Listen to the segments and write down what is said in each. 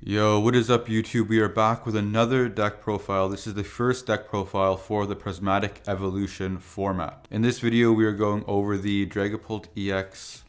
Yo, what is up YouTube? We are back with another deck profile. This is the first deck profile for the Prismatic Evolution format. In this video, we are going over the Dragapult EX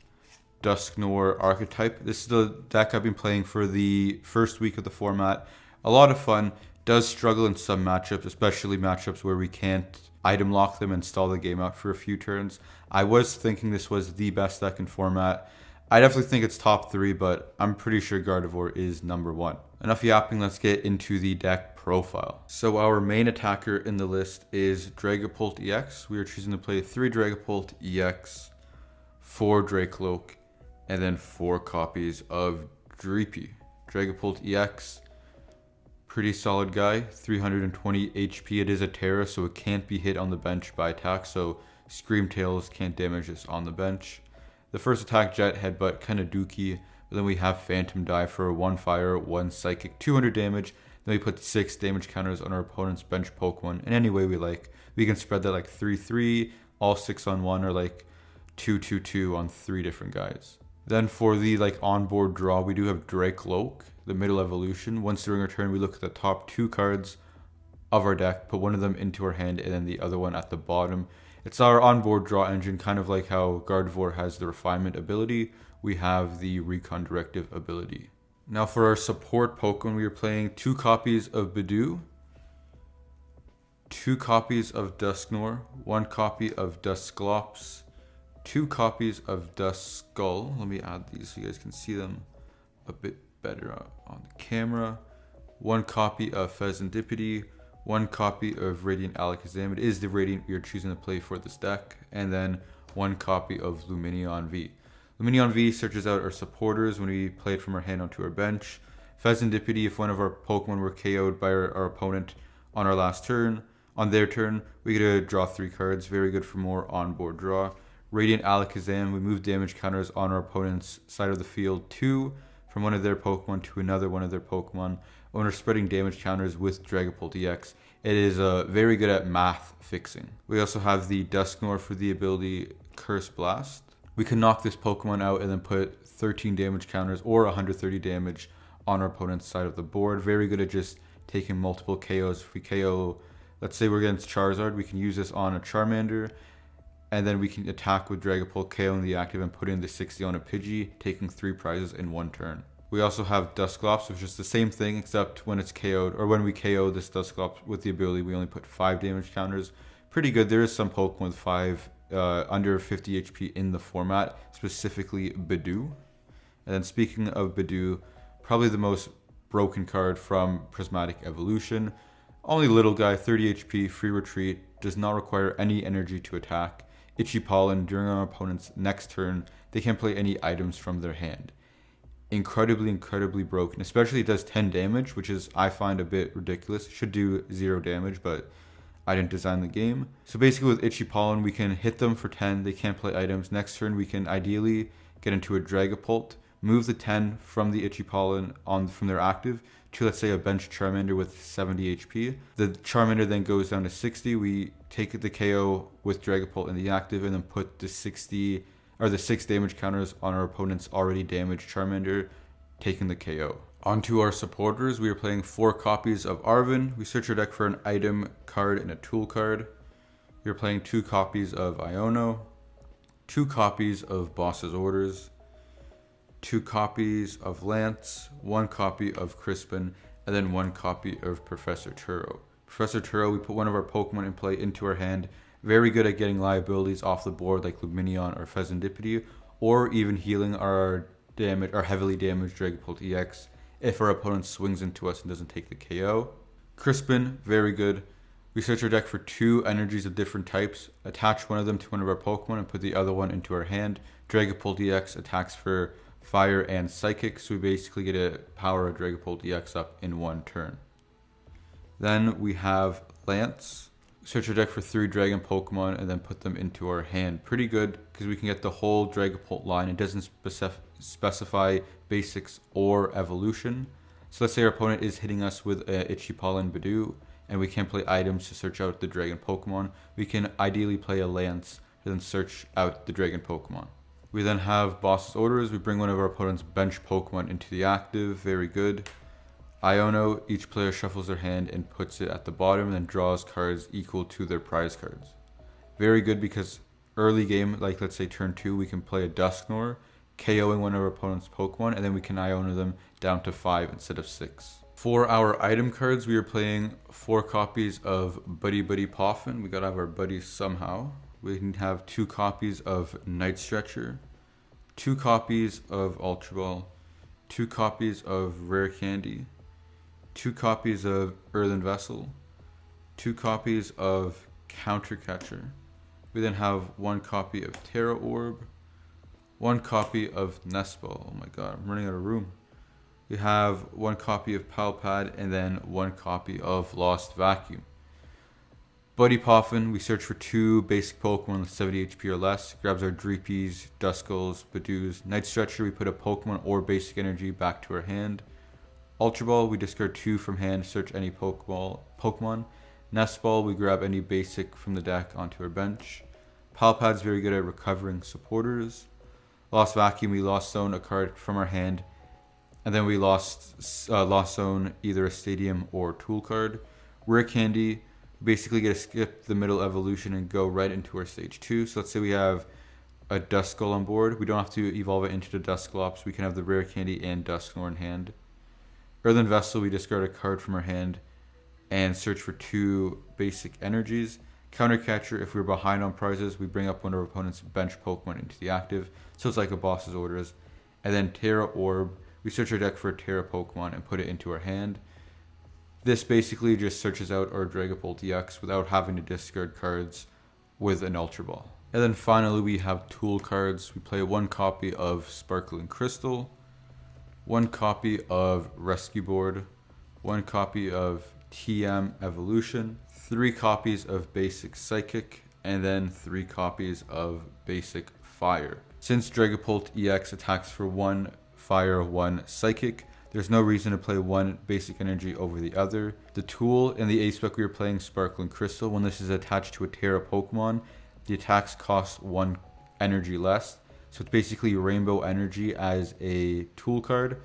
Dusknoir archetype. This is the deck I've been playing for the first week of the format. A lot of fun. Does struggle in some matchups, especially matchups where we can't item lock them and stall the game out for a few turns. I was thinking this was the best deck in format. I definitely think it's top 3, but I'm pretty sure Gardevoir is number 1. Enough yapping, let's get into the deck profile. So our main attacker in the list is Dragapult EX. We are choosing to play 3 Dragapult EX, 4 Drakloak, and then 4 copies of Dreepy. Dragapult EX, pretty solid guy, 320 HP. It is a Tera, so it can't be hit on the bench by attack, so Scream Tails can't damage this on the bench. The first attack, Jet Headbutt, kind of dookie. But then we have Phantom Dive for 1 fire, 1 psychic, 200 damage. Then we put 6 damage counters on our opponent's bench Pokemon in any way we like. We can spread that like 3-3, all 6 on 1, or like 2-2-2 on 3 different guys. Then for the onboard draw, we do have Drakloak, the middle evolution. Once during our turn, we look at the top 2 cards of our deck, put one of them into our hand, and then the other one at the bottom. It's our onboard draw engine, kind of like how Gardevoir has the refinement ability. We have the recon directive ability. Now for our support Pokemon, we are playing 2 copies of Budew, 2 copies of Dusknoir, 1 copy of Dusclops, 2 copies of Duskull. Let me add these so you guys can see them a bit better on the camera. 1 copy of Fezandipiti, 1 copy of Radiant Alakazam. It is the Radiant we are choosing to play for this deck. And then 1 copy of Lumineon V. Lumineon V searches out our supporters when we play it from our hand onto our bench. Fezandipiti, if one of our Pokemon were KO'd by our opponent on our last turn, on their turn, we get to draw 3 cards. Very good for more onboard draw. Radiant Alakazam, we move damage counters on our opponent's side of the field 2 from one of their Pokemon to another one of their Pokemon. When we're spreading damage counters with Dragapult EX, it is very good at math fixing. We also have the Dusknoir for the ability Curse Blast. We can knock this Pokemon out and then put 13 damage counters or 130 damage on our opponent's side of the board. Very good at just taking multiple KOs. If we KO, let's say we're against Charizard, we can use this on a Charmander, and then we can attack with Dragapult, KOing the active and put in the 60 on a Pidgey, taking 3 prizes in 1 turn. We also have Dusclops, which is the same thing, except when it's KO'd, or when we KO this Dusclops with the ability, we only put 5 damage counters. Pretty good. There is some Pokemon with 5 under 50 HP in the format, specifically Budew. And then speaking of Budew, probably the most broken card from Prismatic Evolution. Only little guy, 30 HP, free retreat, does not require any energy to attack. Itchy Pollen, during our opponent's next turn, they can't play any items from their hand. Incredibly broken, especially it does 10 damage, which is, I find, a bit ridiculous. It should do 0 damage, but I didn't design the game. So basically with Itchy Pollen, we can hit them for 10, they can't play items. Next turn, we can ideally get into a Dragapult, move the 10 from the Itchy Pollen from their active to, let's say, a bench Charmander with 70 HP. The Charmander then goes down to 60. We take the KO with Dragapult in the active and then put the 6 damage counters on our opponent's already damaged Charmander, taking the KO. Onto our supporters, we are playing 4 copies of Arven. We search our deck for an item card and a tool card. We are playing 2 copies of Iono, 2 copies of Boss's Orders, 2 copies of Lance, 1 copy of Crispin, and then 1 copy of Professor Turo. Professor Turo, we put one of our Pokemon in play into our hand. Very good at getting liabilities off the board like Lumineon or Fezandipiti, or even healing our heavily damaged Dragapult EX if our opponent swings into us and doesn't take the KO. Crispin, very good. We search our deck for 2 energies of different types, attach one of them to one of our Pokemon and put the other one into our hand. Dragapult EX attacks for fire and psychic, so we basically get to power a Dragapult EX up in 1 turn. Then we have Lance. Search our deck for 3 Dragon Pokemon and then put them into our hand. Pretty good because we can get the whole Dragapult line. It doesn't specify basics or evolution. So let's say our opponent is hitting us with Itchy Pollen Budew and we can't play items to search out the Dragon Pokemon. We can ideally play a Lance to then search out the Dragon Pokemon. We then have Boss's Orders. We bring one of our opponent's bench Pokemon into the active. Very good. Iono, each player shuffles their hand and puts it at the bottom and then draws cards equal to their prize cards. Very good because early game, like let's say turn 2, we can play a Dusknoir, KOing one of our opponent's Pokemon, and then we can Iono them down to 5 instead of 6. For our item cards, we are playing 4 copies of Buddy-Buddy Poffin. We gotta have our buddies somehow. We can have 2 copies of Night Stretcher, 2 copies of Ultra Ball, 2 copies of Rare Candy, 2 copies of Earthen Vessel, 2 copies of Counter Catcher. We then have 1 copy of Tera Orb, 1 copy of Nest Ball. Oh my god, I'm running out of room. We have 1 copy of Pal Pad and then 1 copy of Lost Vacuum. Buddy Poffin, we search for 2 basic Pokemon with 70 HP or less. Grabs our Dreepies, Duskulls, Budews. Night Stretcher, we put a Pokemon or basic energy back to our hand. Ultra Ball, we discard 2 from hand, search any Pokemon. Nest Ball, we grab any basic from the deck onto our bench. Pal Pad's very good at recovering supporters. Lost Vacuum, we lost zone a card from our hand, and then we lost zone either a Stadium or Tool card. Rare Candy, basically get to skip the middle evolution and go right into our stage 2. So let's say we have a Duskull on board. We don't have to evolve it into the Dusclops. We can have the Rare Candy and Dusknoir in hand. Earthen Vessel, we discard a card from our hand and search for 2 basic energies. Counter Catcher, if we're behind on prizes, we bring up one of our opponent's bench Pokemon into the active. So it's like a boss's orders. And then Tera Orb, we search our deck for a Tera Pokemon and put it into our hand. This basically just searches out our Dragapult EX without having to discard cards with an Ultra Ball. And then finally we have tool cards. We play 1 copy of Sparkling Crystal, 1 copy of Rescue Board, 1 copy of TM Evolution, 3 copies of Basic Psychic, and then 3 copies of Basic Fire. Since Dragapult EX attacks for 1 Fire, 1 Psychic, there's no reason to play 1 basic energy over the other. The tool in the A-Spec we are playing Sparkling Crystal. When this is attached to a Tera Pokemon, the attacks cost 1 energy less. So it's basically Rainbow Energy as a tool card.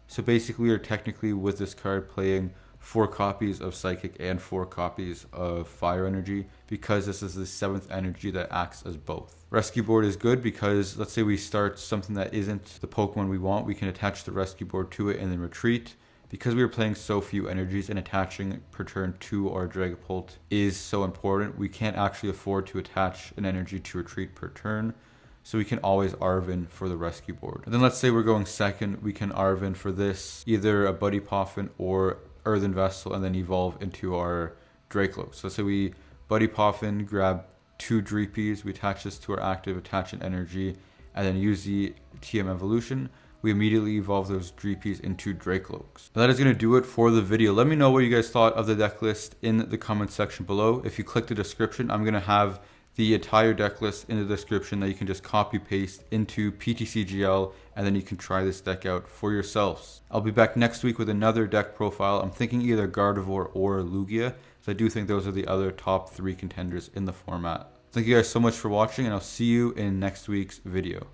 So basically we are technically with this card playing 4 copies of Psychic and 4 copies of Fire Energy because this is the 7th energy that acts as both. Rescue Board is good because let's say we start something that isn't the Pokemon we want, we can attach the Rescue Board to it and then retreat. Because we are playing so few energies and attaching per turn to our Dragapult is so important, we can't actually afford to attach an energy to retreat per turn. So we can always Arven for the Rescue Board. And then let's say we're going second, we can Arven for this, either a Buddy Poffin or Earthen Vessel, and then evolve into our Drakloak. So let's say we Buddy Poffin, grab 2 Dreepies, we attach this to our active, attach an energy, and then use the TM Evolution. We immediately evolve those Dreepies into Drakloaks. That is going to do it for the video. Let me know what you guys thought of the deck list in the comment section below. If you click the description, I'm going to have the entire deck list in the description that you can just copy paste into PTCGL, and then you can try this deck out for yourselves. I'll be back next week with another deck profile. I'm thinking either Gardevoir or Lugia, so I do think those are the other top 3 contenders in the format. Thank you guys so much for watching, and I'll see you in next week's video.